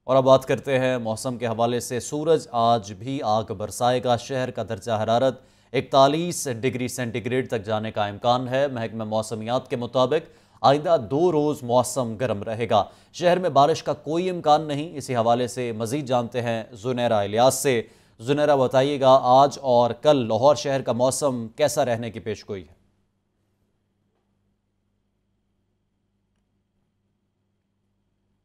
और अब बात करते हैं मौसम के हवाले से। सूरज आज भी आग बरसाएगा। शहर का दर्जा हरारत 41 डिग्री सेंटीग्रेड तक जाने का इम्कान है। महकमा मौसमियात के मुताबिक आइंदा 2 रोज़ मौसम गर्म रहेगा। शहर में बारिश का कोई इम्कान नहीं। इसी हवाले से मज़ीद जानते हैं ज़ुनैरा इलियास से। ज़ुनैरा, बताइएगा आज और कल लाहौर शहर का मौसम कैसा रहने की पेशगोई है?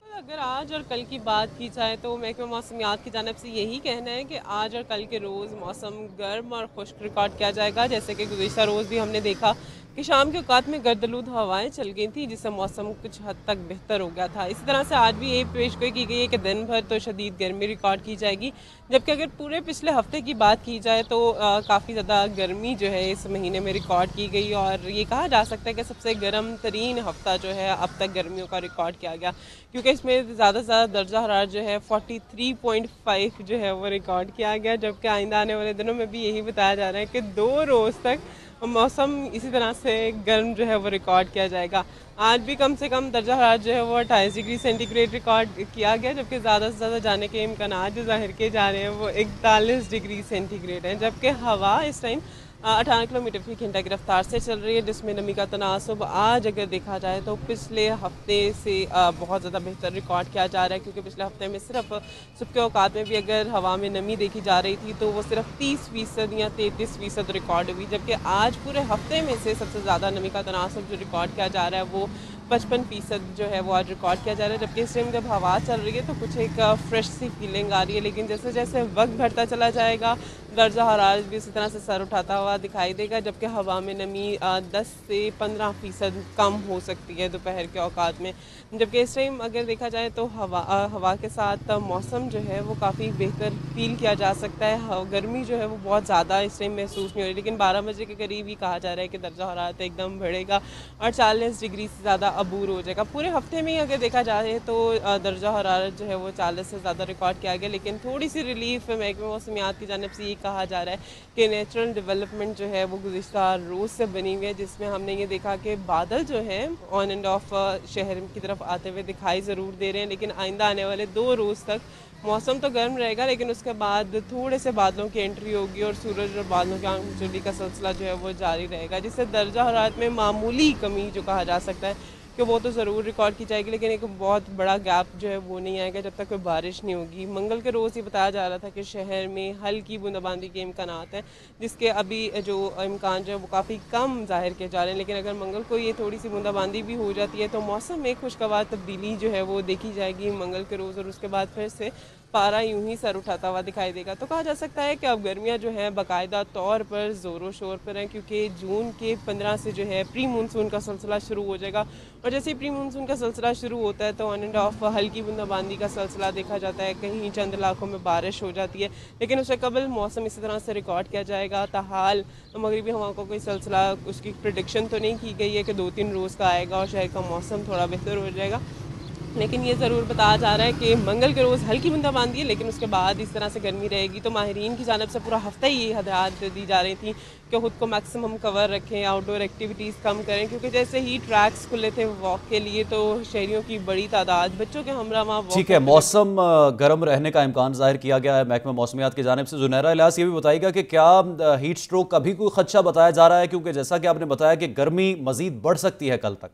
अगर आज और कल की बात की जाए तो महकमा मौसमियात की जानब से यही कहना है कि आज और कल के रोज़ मौसम गर्म और खुश्क रिकॉर्ड किया जाएगा। जैसे कि गुज़िश्ता रोज़ भी हमने देखा कि शाम के औकात में गर्दलूद हवाएं चल गई थी, जिससे मौसम कुछ हद तक बेहतर हो गया था। इसी तरह से आज भी यही पेशगोई की गई है कि दिन भर तो शदीद गर्मी रिकॉर्ड की जाएगी। जबकि अगर पूरे पिछले हफ्ते की बात की जाए तो काफ़ी ज़्यादा गर्मी जो है इस महीने में रिकॉर्ड की गई, और ये कहा जा सकता है कि सबसे गर्म तरीन हफ्ता जो है अब तक गर्मियों का रिकॉर्ड किया गया, क्योंकि इसमें ज़्यादा से ज़्यादा दर्जा हरारत जो है 43.5 जो है वो रिकॉर्ड किया गया। जबकि आइंदा आने वाले दिनों में भी यही बताया जा रहा है कि 2 रोज़ तक मौसम इसी तरह से गर्म जो है वो रिकॉर्ड किया जाएगा। आज भी कम से कम दर्जा हरारत जो है वो 28 डिग्री सेंटीग्रेड रिकॉर्ड किया गया, जबकि ज़्यादा से ज़्यादा जाने के इम्कान जो ज़ाहिर किए जा रहे हैं वो 41 डिग्री सेंटीग्रेड हैं। जबकि हवा इस टाइम 18 किलोमीटर फी घंटा की रफ्तार से चल रही है, जिसमें नमी का तनासब आज अगर देखा जाए तो पिछले हफ्ते से बहुत ज़्यादा बेहतर रिकॉर्ड किया जा रहा है। क्योंकि पिछले हफ्ते में सिर्फ सुबह के औकात में भी अगर हवा में नमी देखी जा रही थी तो वो सिर्फ 30% या 33% रिकॉर्ड हुई, जबकि आज पूरे हफ्ते में से सबसे ज़्यादा नमी का तनासब जो रिकॉर्ड किया जा रहा है वो 55% जो है वो आज रिकॉर्ड किया जा रहा है। जबकि इस टाइम जब हवा चल रही है तो कुछ एक फ्रेश सी फीलिंग आ रही है, लेकिन जैसे जैसे वक्त बढ़ता चला जाएगा दर्जा हरारत भी इसी तरह से सर उठाता हुआ दिखाई देगा। जबकि हवा में नमी 10 से 15% कम हो सकती है दोपहर के औकात में। जबकि इस टाइम अगर देखा जाए तो हवा के साथ मौसम जो है वो काफ़ी बेहतर फील किया जा सकता है। गर्मी जो है वो बहुत ज़्यादा इस टाइम महसूस नहीं हो रही, लेकिन 12 बजे के करीब ही कहा जा रहा है कि दर्जा हरारत एकदम बढ़ेगा और 40 डिग्री से ज़्यादा अबूर हो जाएगा। पूरे हफ्ते में ही अगर देखा जाए तो दर्जा हरारत जो है वो 40 से ज़्यादा रिकॉर्ड किया गया, लेकिन थोड़ी सी रिलीफ महकमा मौसमियात की जानिब से ये कहा जा रहा है कि नेचुरल डेवलपमेंट जो है वो गुज़िश्ता रोज़ से बनी हुई है, जिसमें हमने ये देखा कि बादल जो है ऑन एंड ऑफ शहर की तरफ आते हुए दिखाई ज़रूर दे रहे हैं। लेकिन आइंदा आने वाले 2 रोज़ तक मौसम तो गर्म रहेगा, लेकिन उसके बाद थोड़े से बादलों की एंट्री होगी और सूरज और बादलों की आगजनी का सिलसिला जो है वो जारी रहेगा, जिससे दर्जा हरारत में मामूली कमी जो कहा जा सकता है कि वो तो ज़रूर रिकॉर्ड की जाएगी, लेकिन एक बहुत बड़ा गैप जो है वो नहीं आएगा जब तक कोई बारिश नहीं होगी। मंगल के रोज़ ये बताया जा रहा था कि शहर में हल्की बूंदाबांदी के इम्कान हैं, जिसके अभी जो इम्कान जो है वो काफ़ी कम जाहिर किए जा रहे हैं। लेकिन अगर मंगल को ये थोड़ी सी बूंदाबांदी भी हो जाती है तो मौसम में खुशगवार तब्दीली जो है वो देखी जाएगी मंगल के रोज़, और उसके बाद फिर से पारा यूं ही सर उठाता हुआ दिखाई देगा। तो कहा जा सकता है कि अब गर्मियां जो हैं बाकायदा तौर पर ज़ोरों शोर पर हैं, क्योंकि जून के 15 से जो है प्री मानसून का सिलसिला शुरू हो जाएगा। और जैसे ही प्री मानसून का सिलसिला शुरू होता है तो ऑन एंड ऑफ हल्की बूंदाबांदी का सिलसिला देखा जाता है, कहीं चंद इलाकों में बारिश हो जाती है, लेकिन उससे कबल मौसम इसी तरह से रिकॉर्ड किया जाएगा। ताहाल मगरबी हवाओं का कोई सिलसिला उसकी प्रिडिक्शन तो नहीं की गई है कि 2-3 रोज़ का आएगा और शहर का मौसम थोड़ा बेहतर हो जाएगा, लेकिन ये ज़रूर बताया जा रहा है कि मंगल के रोज़ हल्की बूंदाबांदी है, लेकिन उसके बाद इस तरह से गर्मी रहेगी। तो माहिरीन की जानब से पूरा हफ्ता ही ये हदायत दी जा रही थी कि ख़ुद को मैक्सिमम कवर रखें, आउटडोर एक्टिविटीज़ कम करें, क्योंकि जैसे ही ट्रैक्स खुले थे वॉक के लिए तो शहरियों की बड़ी तादाद बच्चों के हमरा वहाँ वॉक ठीक है, करते हुए। मौसम गर्म रहने का इम्कान जाहिर किया गया है महकमा मौसमियात की जानिब से। ज़ुनैरा इलियास, ये भी बताइएगा कि क्या हीट स्ट्रोक का भी कोई खदशा बताया जा रहा है, क्योंकि जैसा कि आपने बताया कि गर्मी मजीद बढ़ सकती है कल तक।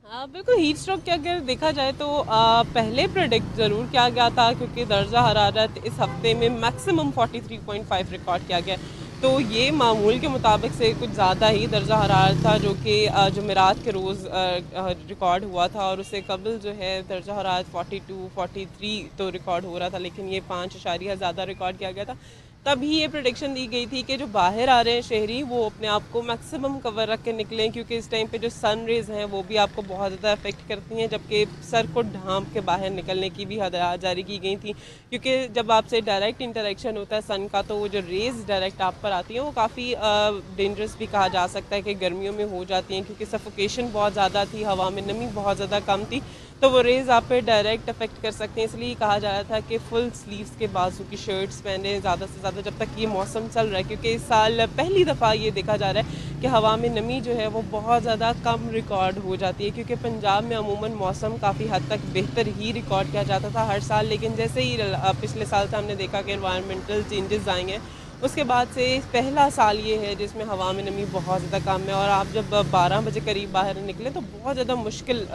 हाँ बिल्कुल, हीट स्ट्रोक के अगर देखा जाए तो पहले प्रेडिक्ट ज़रूर किया गया था, क्योंकि दर्जा हरारत इस हफ्ते में मैक्सिमम 43.5 रिकॉर्ड किया गया है। तो ये मामूल के मुताबिक से कुछ ज़्यादा ही दर्जा हरारत था जो कि जुमेरात के रोज़ रिकॉर्ड हुआ था, और उससे कबल जो है दर्जा हरारत 42 43 तो रिकॉर्ड हो रहा था, लेकिन ये 5 इशारिया ज़्यादा रिकॉर्ड किया गया था। तभी ये प्रोडिक्शन दी गई थी कि जो बाहर आ रहे हैं शहरी वो अपने आप को मैक्सिमम कवर रख के निकलें, क्योंकि इस टाइम पे जो सन रेज़ हैं वो भी आपको बहुत ज़्यादा अफेक्ट करती हैं। जबकि सर को ढांप के बाहर निकलने की भी हदायत जारी की गई थी, क्योंकि जब आपसे डायरेक्ट इंटरेक्शन होता है सन का तो वो जो रेज़ डायरेक्ट आप पर आती हैं वो काफ़ी डेंजरस भी कहा जा सकता है कि गर्मियों में हो जाती हैं, क्योंकि सफोकेशन बहुत ज़्यादा थी, हवा में नमी बहुत ज़्यादा कम थी, तो वो रेज़ आप पे डायरेक्ट अफेक्ट कर सकते हैं। इसलिए कहा जा रहा था कि फुल स्लीव्स के बाजू की शर्ट्स पहने ज़्यादा से ज़्यादा जब तक ये मौसम चल रहा है, क्योंकि इस साल पहली दफ़ा ये देखा जा रहा है कि हवा में नमी जो है वो बहुत ज़्यादा कम रिकॉर्ड हो जाती है, क्योंकि पंजाब में अमूमन मौसम काफ़ी हद तक बेहतर ही रिकॉर्ड किया जाता था हर साल, लेकिन जैसे ही पिछले साल से हमने देखा कि एनवायरमेंटल चेंजेस आए हैं, उसके बाद से पहला साल ये है जिसमें हवा में नमी बहुत ज़्यादा कम है। और आप जब 12 बजे करीब बाहर निकले तो बहुत ज़्यादा मुश्किल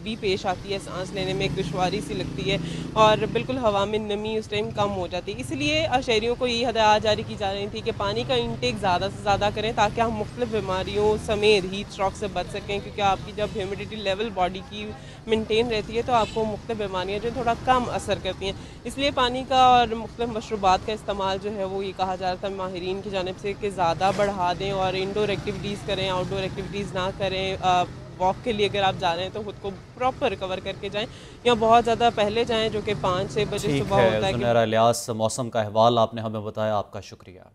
भी पेश आती है, सांस लेने में एक दुश्वारी सी लगती है और बिल्कुल हवा में नमी उस टाइम कम हो जाती है। इसलिए शहरियों को यही हदायत जारी की जा रही थी कि पानी का इंटेक ज़्यादा से ज़्यादा करें, ताकि हम मुख्तलिफ बीमारियों समेत हीट स्ट्रोक से बच सकें, क्योंकि आपकी जब ह्यूमिडिटी लेवल बॉडी की मेंटेन रहती है तो आपको मुख्तलिफ बीमारियाँ जो थोड़ा कम असर करती हैं। इसलिए पानी का और मुख्तलिफ मशरूबात का इस्तेमाल जो है वो ये कहा जा रहा था माहिरीन की जानिब से कि ज़्यादा बढ़ा दें और इंडोर एक्टिविटीज़ करें, आउटडोर एक्टिविटीज़ ना करें। वॉक के लिए अगर आप जा रहे हैं तो खुद को प्रॉपर रिकवर करके जाएं, या बहुत ज़्यादा पहले जाएं, जो कि 5-6 बजे ठीक सुबह है होता है। ज़ुनैरा इलियास, मौसम का अहवाल आपने हमें बताया, आपका शुक्रिया।